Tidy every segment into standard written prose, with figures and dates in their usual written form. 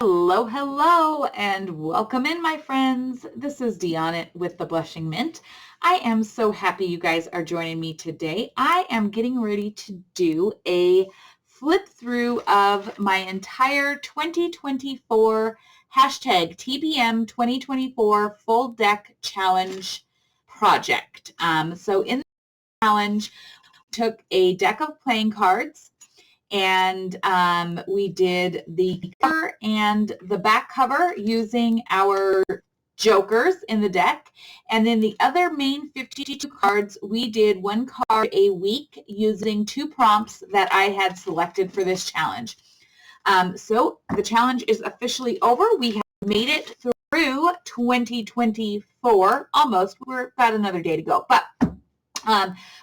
Hello, hello, and welcome in, my friends. This is Deanna with the Blushing Mint. I am so happy you guys are joining me today. I am getting ready to do a flip through of my entire 2024 hashtag TBM 2024 full deck challenge project. So in the challenge, took a deck of playing cards, and we did the cover and the back cover using our jokers in the deck. And then the other main 52 cards, we did one card a week using 2 prompts that I had selected for this challenge. So the challenge is officially over. We have made it through 2024, almost. We've got another day to go, but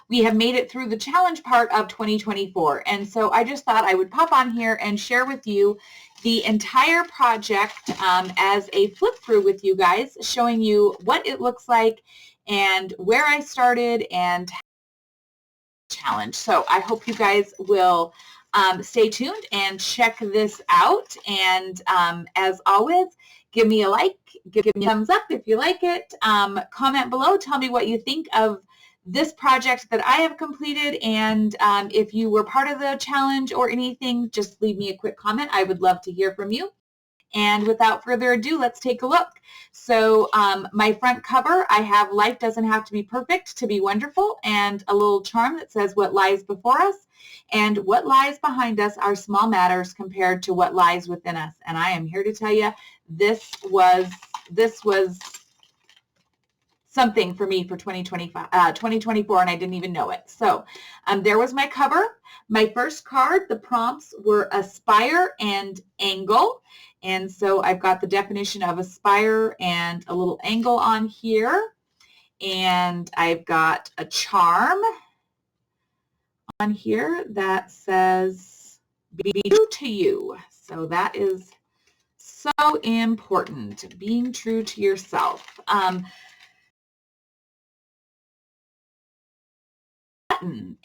we have made it through the challenge part of 2024. And so I just thought I would pop on here and share with you the entire project as a flip through with you guys, showing you what it looks like and where I started and challenge. So I hope you guys will stay tuned and check this out. And as always, give me a like, give me a thumbs up if you like it. Comment below, tell me what you think of this project that I have completed, and if you were part of the challenge or anything, just leave me a quick comment. I would love to hear from you. And without further ado, let's take a look. So my front cover, I have "Life doesn't have to be perfect to be wonderful," and a little charm that says "What lies before us and what lies behind us are small matters compared to what lies within us." And I am here to tell you, this was something for me for 2024, and I didn't even know it. So there was my cover. My first card, the prompts were aspire and angle. And so I've got the definition of aspire and a little angle on here. And I've got a charm on here that says "Be true to you." So that is so important, being true to yourself.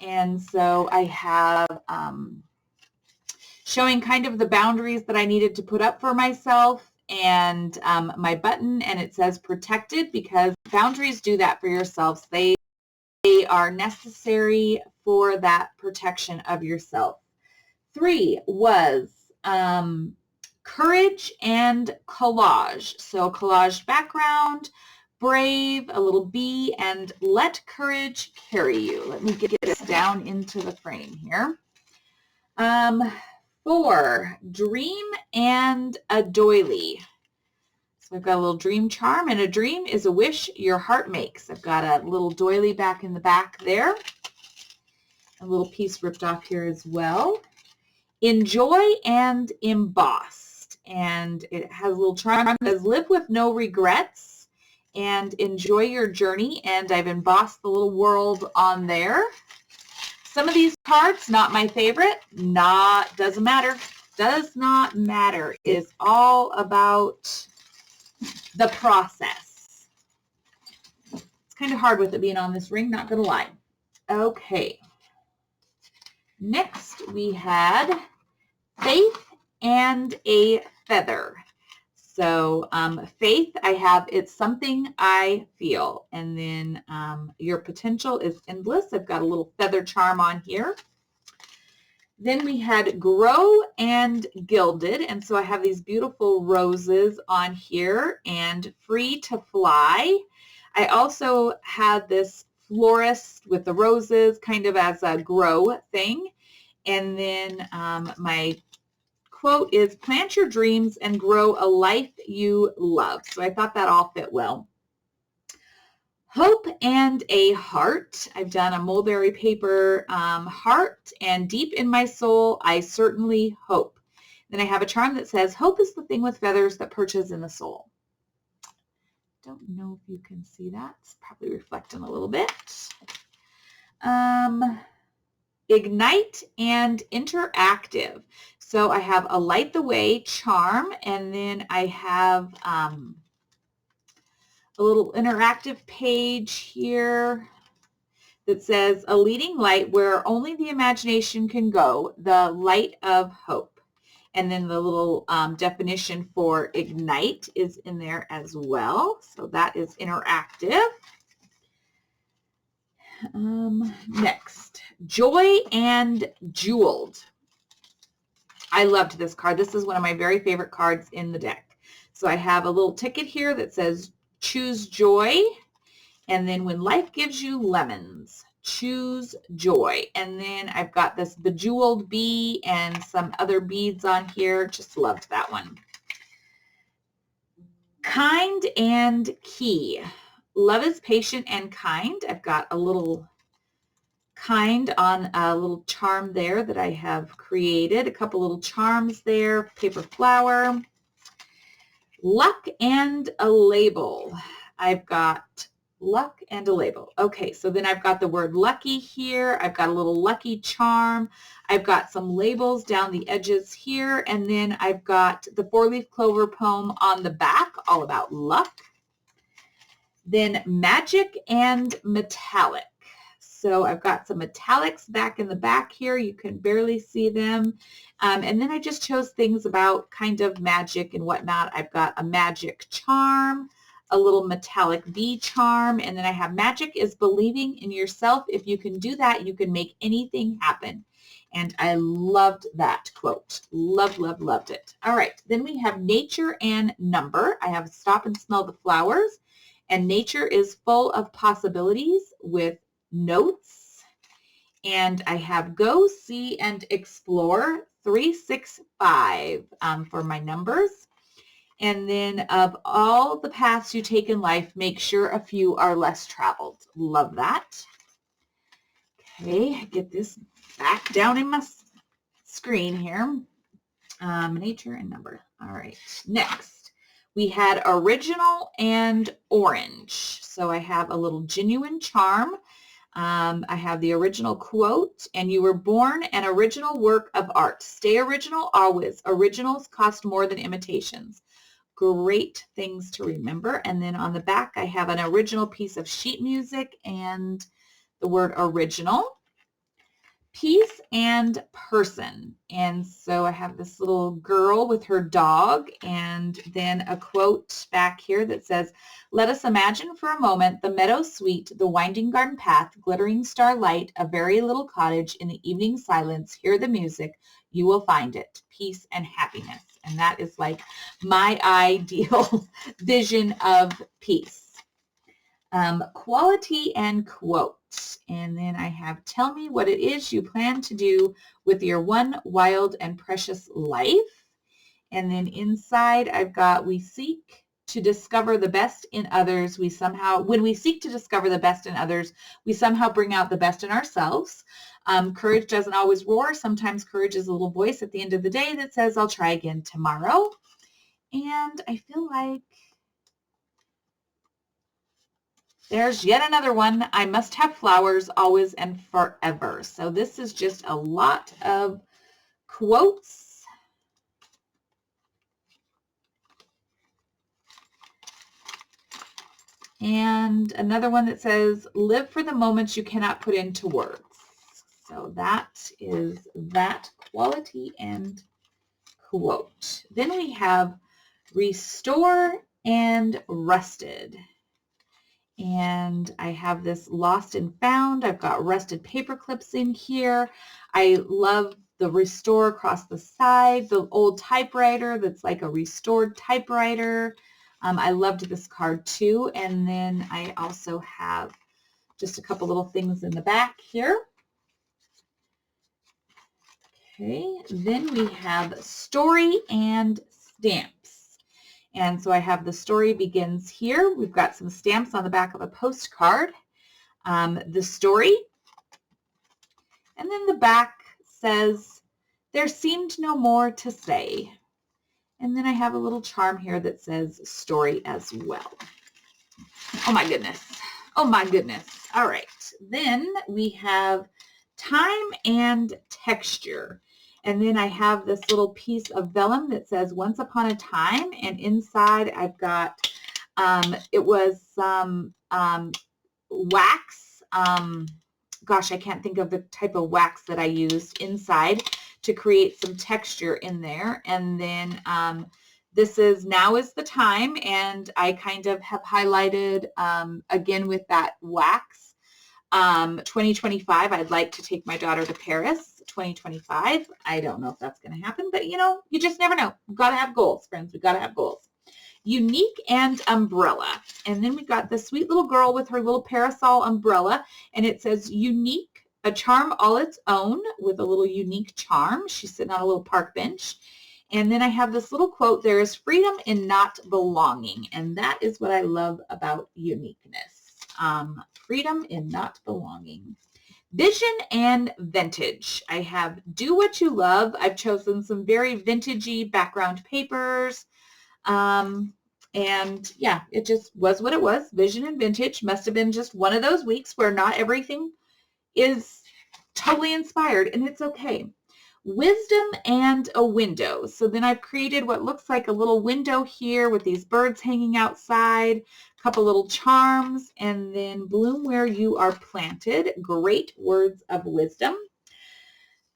And so I have showing kind of the boundaries that I needed to put up for myself, and my button, and it says protected, because boundaries do that for yourselves. They are necessary for that protection of yourself. 3 was courage and collage. So collage background, brave, a little bee, and let courage carry you. Let me get this down into the frame here. 4, dream and a doily. So I've got a little dream charm, and a dream is a wish your heart makes. I've got a little doily back in the back there. A little piece ripped off here as well. Enjoy and embossed. And it has a little charm that says live with no regrets and enjoy your journey. And I've embossed the little world on there. Some of these cards, not my favorite. Doesn't matter. Does not matter. It's all about the process. It's kind of hard with it being on this ring, not gonna lie. Okay. Next we had faith and a feather. So faith, I have it's something I feel. And then your potential is endless. I've got a little feather charm on here. Then we had grow and gilded. And so I have these beautiful roses on here, and free to fly. I also had this florist with the roses kind of as a grow thing. And then my quote is plant your dreams and grow a life you love. So I thought that all fit well. Hope and a heart. I've done a mulberry paper heart, and deep in my soul, I certainly hope. Then I have a charm that says hope is the thing with feathers that perches in the soul. Don't know if you can see that. It's probably reflecting a little bit. Ignite and interactive. So I have a light the way charm, and then I have a little interactive page here that says a leading light where only the imagination can go, the light of hope. And then the little definition for ignite is in there as well. So that is interactive. Next, Joy and Jeweled. I loved this card. This is one of my very favorite cards in the deck. So I have a little ticket here that says choose joy. And then when life gives you lemons, choose joy. And then I've got this bejeweled bee and some other beads on here. Just loved that one. Kind and key. Love is patient and kind. I've got a little kind on a little charm there that I have created. A couple little charms there, paper flower. Luck and a label. I've got luck and a label. Okay, so then I've got the word lucky here. I've got a little lucky charm. I've got some labels down the edges here, and then I've got the four-leaf clover poem on the back, all about luck. Then magic and metallic. So I've got some metallics back in the back here. You can barely see them. And then I just chose things about kind of magic and whatnot. I've got a magic charm, a little metallic bee charm, and then I have magic is believing in yourself. If you can do that, you can make anything happen. And I loved that quote. Loved, loved, loved it. All right, then we have nature and number. I have stop and smell the flowers. And nature is full of possibilities with notes. And I have go, see, and explore 365 for my numbers. And then of all the paths you take in life, make sure a few are less traveled. Love that. Okay, get this back down in my screen here. Nature and number. All right, next. We had original and orange. So I have a little genuine charm. I have the original quote, and you were born an original work of art. Stay original always. Originals cost more than imitations. Great things to remember. And then on the back, I have an original piece of sheet music and the word original. Peace and person. And so I have this little girl with her dog, and then a quote back here that says, let us imagine for a moment the meadow sweet, the winding garden path, glittering starlight, a very little cottage in the evening silence. Hear the music. You will find it. Peace and happiness. And that is like my ideal vision of peace. Quality and quote. And then I have tell me what it is you plan to do with your one wild and precious life. And then inside I've got we seek to discover the best in others. When we seek to discover the best in others, we somehow bring out the best in ourselves. Courage doesn't always roar. Sometimes courage is a little voice at the end of the day that says, I'll try again tomorrow. And I feel like there's yet another one. I must have flowers always and forever. So this is just a lot of quotes. And another one that says, live for the moments you cannot put into words. So that is that quality and quote. Then we have restore and rusted. And I have this lost and found. I've got rusted paper clips in here. I love the restore across the side, the old typewriter that's like a restored typewriter. I loved this card too. And then I also have just a couple little things in the back here. Okay, then we have story and stamps. And so I have the story begins here. We've got some stamps on the back of a postcard. The story. And then the back says, there seemed no more to say. And then I have a little charm here that says story as well. Oh my goodness. Oh my goodness. All right. Then we have time and texture. And then I have this little piece of vellum that says once upon a time, and inside I've got, it was some wax. Gosh, I can't think of the type of wax that I used inside to create some texture in there. And then this is Now is the Time, and I kind of have highlighted again with that wax. 2025, I'd like to take my daughter to Paris. 2025, I don't know if that's going to happen, but you know, you just never know. We've got to have goals, friends. We've got to have goals. Unique and umbrella. And then we got this sweet little girl with her little parasol umbrella, and it says unique, a charm all its own, with a little unique charm. She's sitting on a little park bench. And then I have this little quote, there is freedom in not belonging. And that is what I love about uniqueness. Freedom in not belonging. Vision and vintage. I have Do What You Love. I've chosen some very vintagey background papers. And yeah, it just was what it was. Vision and vintage must have been just one of those weeks where not everything is totally inspired, and it's okay. Wisdom and a window. So then I've created what looks like a little window here with these birds hanging outside, a couple little charms, and then bloom where you are planted. Great words of wisdom.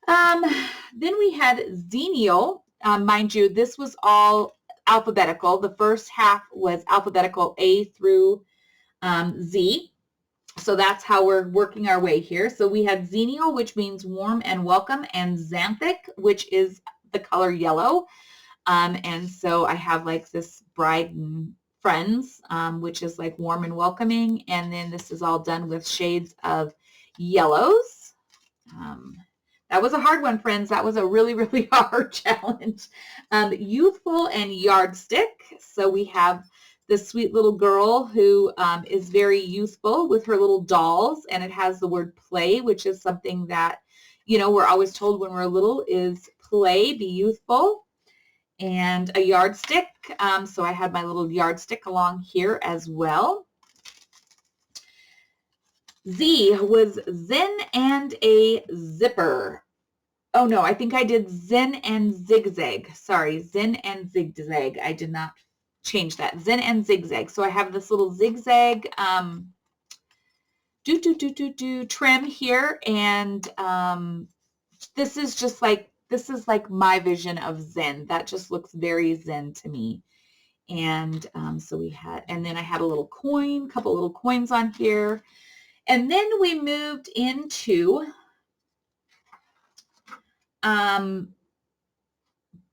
Then we had Xenial. Mind you, this was all alphabetical. The first half was alphabetical A through Z. So that's how we're working our way here. So we had Xenial, which means warm and welcome, and Xanthic, which is the color yellow. And so I have like this bride and friends, which is like warm and welcoming. And then this is all done with shades of yellows. That was a hard one, friends. That was a really, really hard challenge. Youthful and yardstick. So we have this sweet little girl who is very youthful with her little dolls, and it has the word play, which is something that, you know, we're always told when we're little is play, be youthful. And a yardstick. So I had my little yardstick along here as well. Z was Zen and a zipper. Oh no, I think I did Zen and zigzag. Sorry, Zen and zigzag. I did not change that. Zen and zigzag. So I have this little zigzag trim here, and this is just like, this is like my vision of Zen. That just looks very Zen to me. And so we had, and then I had a little coin, couple little coins on here. And then we moved into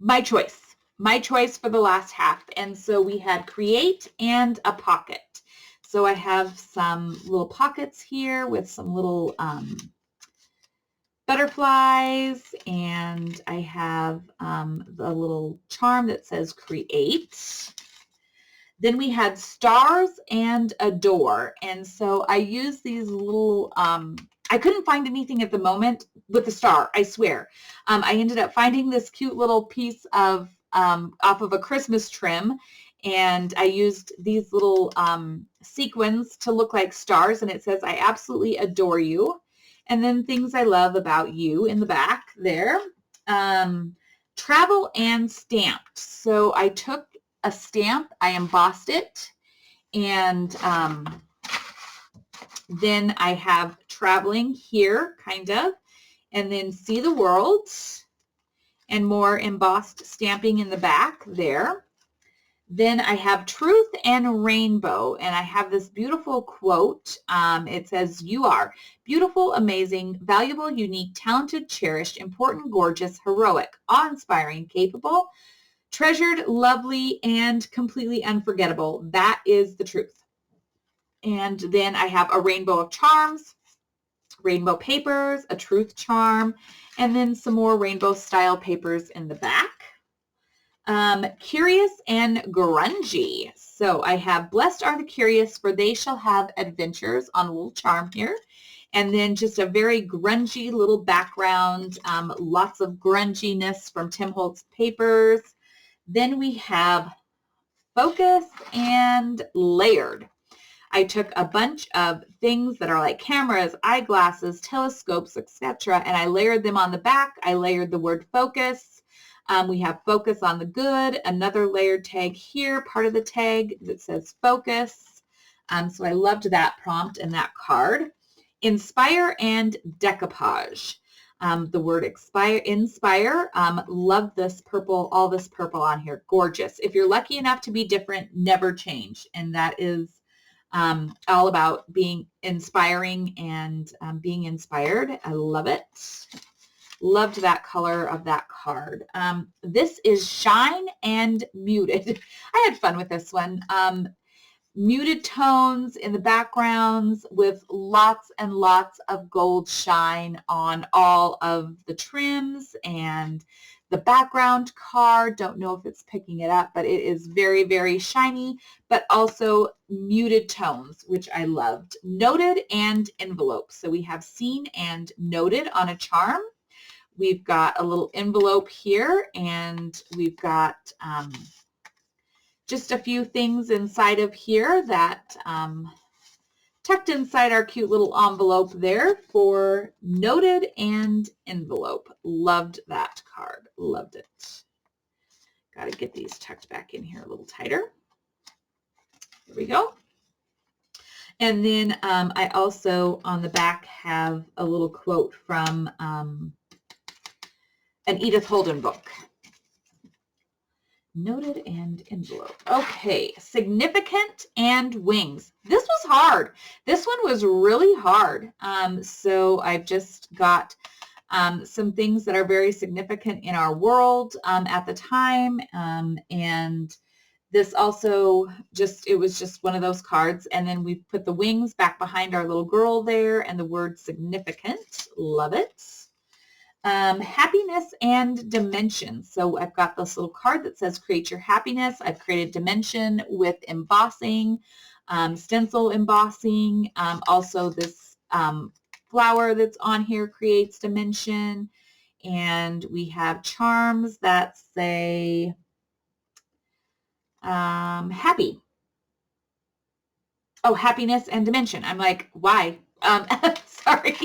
my choice for the last half. And so we had create and a pocket. So I have some little pockets here with some little butterflies, and I have the little charm that says create. Then we had stars and a door. And so I used these little, I couldn't find anything at the moment with the star, I swear. I ended up finding this cute little piece of, off of a Christmas trim, and I used these little sequins to look like stars, and it says, I absolutely adore you. And then things I love about you in the back there. Travel and stamped. So I took a stamp, I embossed it, and then I have traveling here, kind of, and then see the world, and more embossed stamping in the back there. Then I have truth and rainbow, and I have this beautiful quote. It says, you are beautiful, amazing, valuable, unique, talented, cherished, important, gorgeous, heroic, awe-inspiring, capable, treasured, lovely, and completely unforgettable. That is the truth. And then I have a rainbow of charms, rainbow papers, a truth charm, and then some more rainbow style papers in the back. Curious and grungy. So I have blessed are the curious, for they shall have adventures on a little charm here. And then just a very grungy little background, lots of grunginess from Tim Holtz papers. Then we have focus and layered. I took a bunch of things that are like cameras, eyeglasses, telescopes, etc., and I layered them on the back. I layered the word focus. We have focus on the good, another layered tag here, part of the tag that says focus. So I loved that prompt and that card. Inspire and decoupage. the word inspire. Love this purple, all this purple on here. Gorgeous. If you're lucky enough to be different, never change. And that is all about being inspiring and being inspired. I love it. Loved that color of that card. This is Shine and Muted. I had fun with this one. Muted tones in the backgrounds with lots and lots of gold shine on all of the trims and the background card. Don't know if it's picking it up, but it is very, very shiny, but also muted tones, which I loved. Noted and envelope. So we have seen and noted on a charm. We've got a little envelope here, and we've got just a few things inside of here that tucked inside our cute little envelope there for noted and envelope. Loved that card. Loved it. Got to get these tucked back in here a little tighter. There we go. And then I also on the back have a little quote from an Edith Holden book. Noted and envelope. Okay, significant and wings. This was hard. This one was really hard. So I've just got some things that are very significant in our world at the time. And this also it was just one of those cards. And then we put the wings back behind our little girl there and the word significant. Love it. Happiness and dimension. So I've got this little card that says create your happiness. I've created dimension with embossing, stencil embossing. Also this flower that's on here creates dimension. And we have charms that say happy. Oh, happiness and dimension. I'm like, why? Sorry.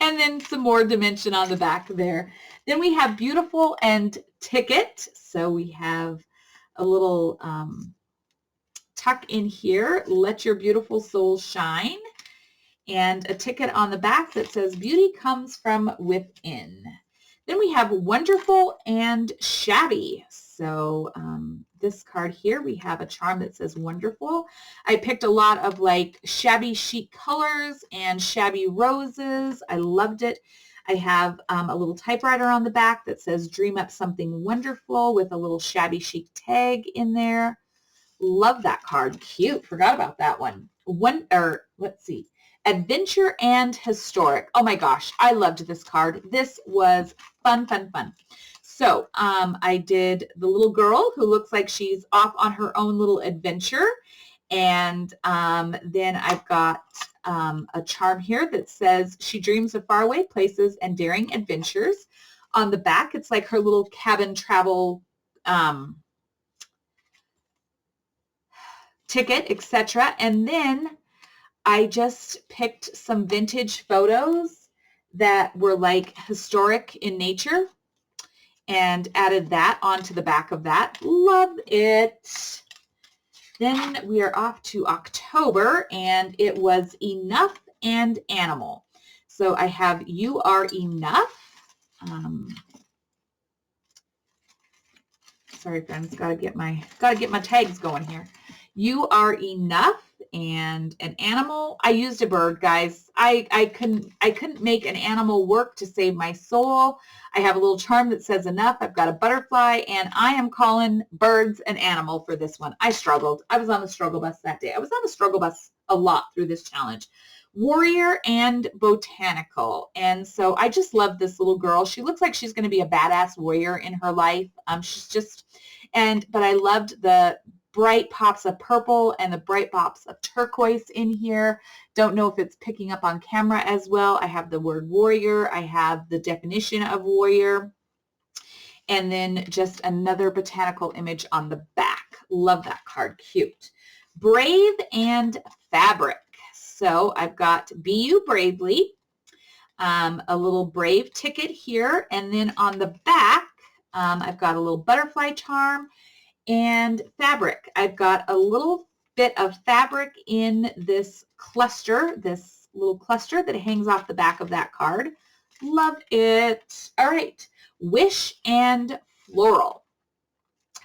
And then some more dimension on the back there. Then we have beautiful and ticket. So we have a little tuck in here, let your beautiful soul shine, and a ticket on the back that says beauty comes from within. Then we have wonderful and shabby. So this card here, we have a charm that says wonderful. I picked a lot of like shabby chic colors and shabby roses. I loved it. I have a little typewriter on the back that says dream up something wonderful with a little shabby chic tag in there. Love that card. Cute. Forgot about that one. Let's see. Adventure and historic. Oh my gosh, I loved this card. This was fun, fun, fun. So I did the little girl who looks like she's off on her own little adventure. And then I've got a charm here that says she dreams of faraway places and daring adventures. On the back, it's like her little cabin travel ticket, etc. And then I just picked some vintage photos that were like historic in nature and added that onto the back of that. Love it. Then we are off to October, and it was enough and animal. So I have you are enough. Sorry, friends, gotta get my tags going here. You are enough and an animal. I used a bird, guys. I couldn't make an animal work to save my soul. I have a little charm that says enough. I've got a butterfly, and I am calling birds an animal for this one. I struggled. I was on the struggle bus that day. I was on the struggle bus a lot through this challenge. Warrior and botanical. And so I just love this little girl. She looks like she's going to be a badass warrior in her life. But I loved the bright pops of purple and the bright pops of turquoise in here. Don't know if it's picking up on camera as well. I have the word warrior. I have the definition of warrior. And then just another botanical image on the back. Love that card. Cute. Brave and fabric. So I've got Be You Bravely, a little brave ticket here. And then on the back, I've got a little butterfly charm and fabric. I've got a little bit of fabric in this cluster, this little cluster that hangs off the back of that card. Love it. All right, wish and floral.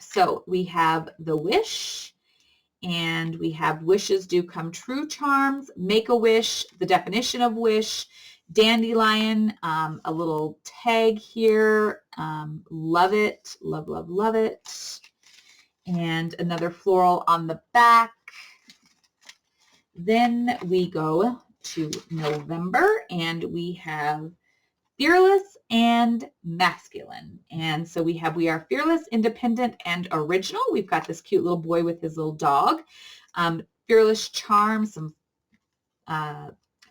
So we have the wish, and we have wishes do come true charms, make a wish, the definition of wish, dandelion, a little tag here. Love it. Love, love, love it. And another floral on the back. Then we go to November, and we have fearless and masculine. And so we are fearless, independent, and original. We've got this cute little boy with his little dog. Fearless charm, some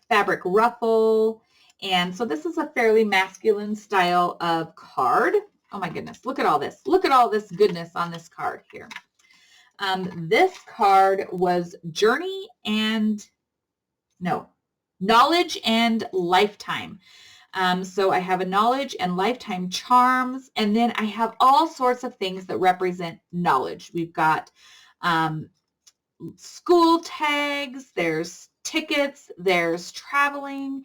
fabric ruffle. And so this is a fairly masculine style of card. Oh my goodness, look at all this. Look at all this goodness on this card here. This card was knowledge and lifetime. So I have a knowledge and lifetime charms, and then I have all sorts of things that represent knowledge. We've got school tags, there's tickets, there's traveling,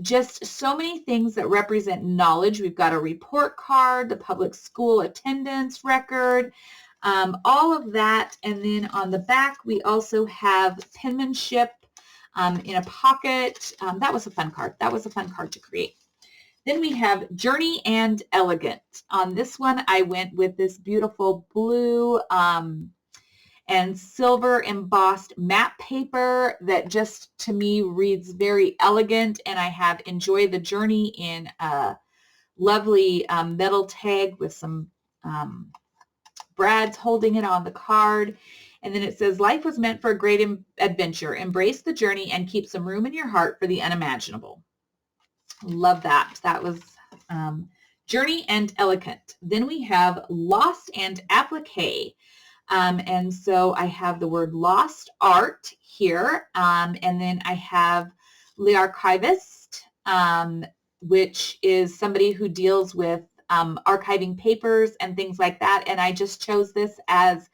just so many things that represent knowledge. We've got a report card, the public school attendance record, all of that. And then on the back, we also have penmanship in a pocket. That was a fun card. That was a fun card to create. Then we have Journey and Elegant. On this one, I went with this beautiful blue and silver embossed matte paper that just, to me, reads very elegant. And I have Enjoy the Journey in a lovely metal tag with some brads holding it on the card. And then it says, life was meant for a great adventure. Embrace the journey and keep some room in your heart for the unimaginable. Love that. That was Journey and Elegant. Then we have Lost and Applique. And so I have the word lost art here. And then I have l'archivist, which is somebody who deals with archiving papers and things like that. And I just chose this as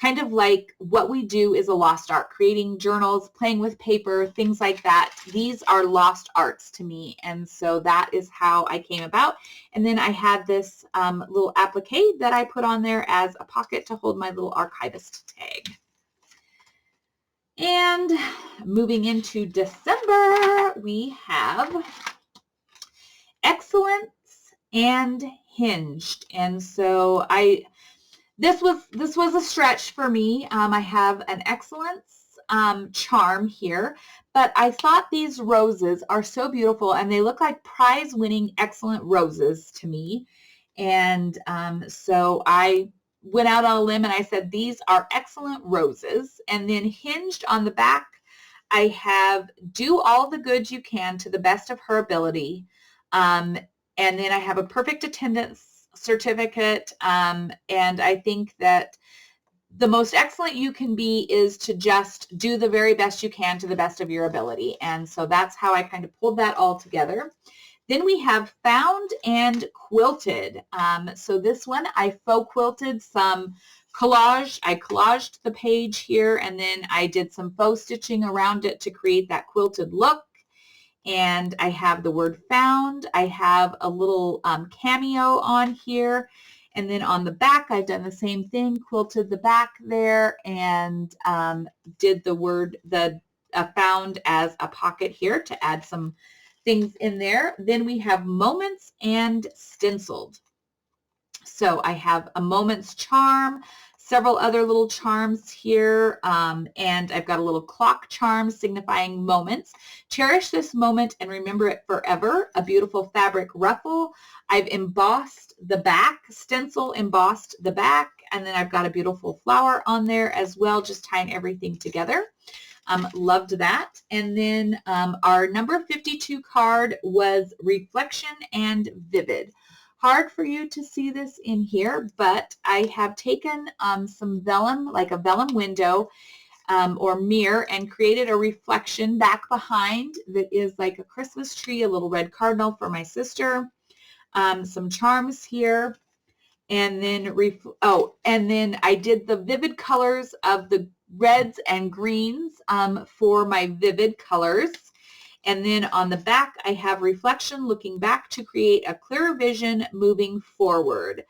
kind of like what we do is a lost art, creating journals, playing with paper, things like that. These are lost arts to me. And so that is how I came about. And then I had this little applique that I put on there as a pocket to hold my little archivist tag. And moving into December, we have Excellence and Hinged. And so this was a stretch for me. I have an Excellence charm here, but I thought these roses are so beautiful, and they look like prize-winning excellent roses to me. And so I went out on a limb and I said, these are excellent roses. And then hinged on the back, I have do all the good you can to the best of her ability. And then I have a perfect attendance certificate, and I think that the most excellent you can be is to just do the very best you can to the best of your ability. And so that's how I kind of pulled that all together. Then we have Found and Quilted. So this one, I faux quilted some collage. I collaged the page here, and then I did some faux stitching around it to create that quilted look. And I have the word found. I have a little cameo on here. And then on the back, I've done the same thing, quilted the back there, and did the word, found as a pocket here to add some things in there. Then we have Moments and Stenciled. So I have a Moments charm, several other little charms here, and I've got a little clock charm signifying moments. Cherish this moment and remember it forever. A beautiful fabric ruffle. I've embossed the back, stencil embossed the back, and then I've got a beautiful flower on there as well, just tying everything together. Loved that. And then our number 52 card was Reflection and Vivid. Hard for you to see this in here, but I have taken some vellum, like a vellum window or mirror, and created a reflection back behind that is like a Christmas tree, a little red cardinal for my sister, some charms here, and then and then I did the vivid colors of the reds and greens for my vivid colors. And then on the back, I have reflection, looking back to create a clearer vision moving forward.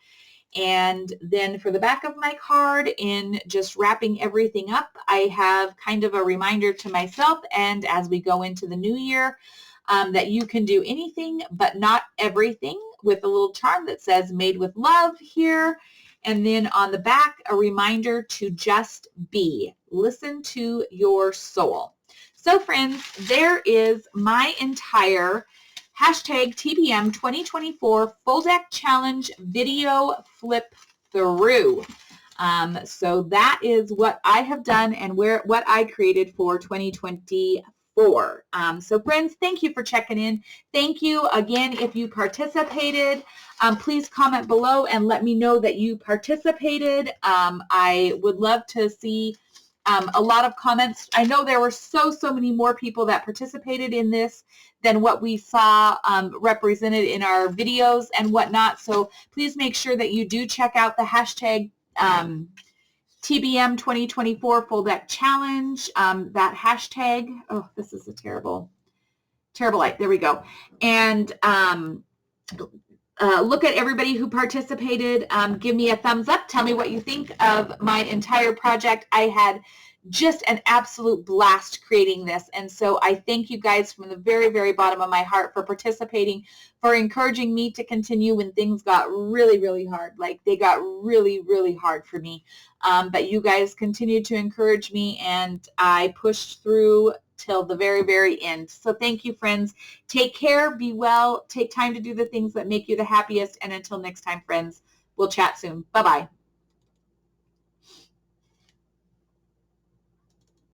And then for the back of my card, in just wrapping everything up, I have kind of a reminder to myself, and as we go into the new year, that you can do anything but not everything, with a little charm that says made with love here. And then on the back, a reminder to just be. Listen to your soul. So friends, there is my entire hashtag TBM 2024 Full Deck Challenge video flip through. So that is what I have done and what I created for 2024. So friends, thank you for checking in. Thank you again. If you participated, please comment below and let me know that you participated. I would love to see a lot of comments. I know there were so many more people that participated in this than what we saw represented in our videos and whatnot. So please make sure that you do check out the hashtag TBM 2024 Full Deck Challenge. That hashtag, oh, this is a terrible light. There we go. And look at everybody who participated. Give me a thumbs up. Tell me what you think of my entire project. I had just an absolute blast creating this. And so I thank you guys from the very, very bottom of my heart for participating, for encouraging me to continue when things got really, really hard. Like they got really, really hard for me. But you guys continued to encourage me, and I pushed through till the very, very end. So thank you, friends. Take care, be well, take time to do the things that make you the happiest. And until next time, friends, we'll chat soon. Bye-bye.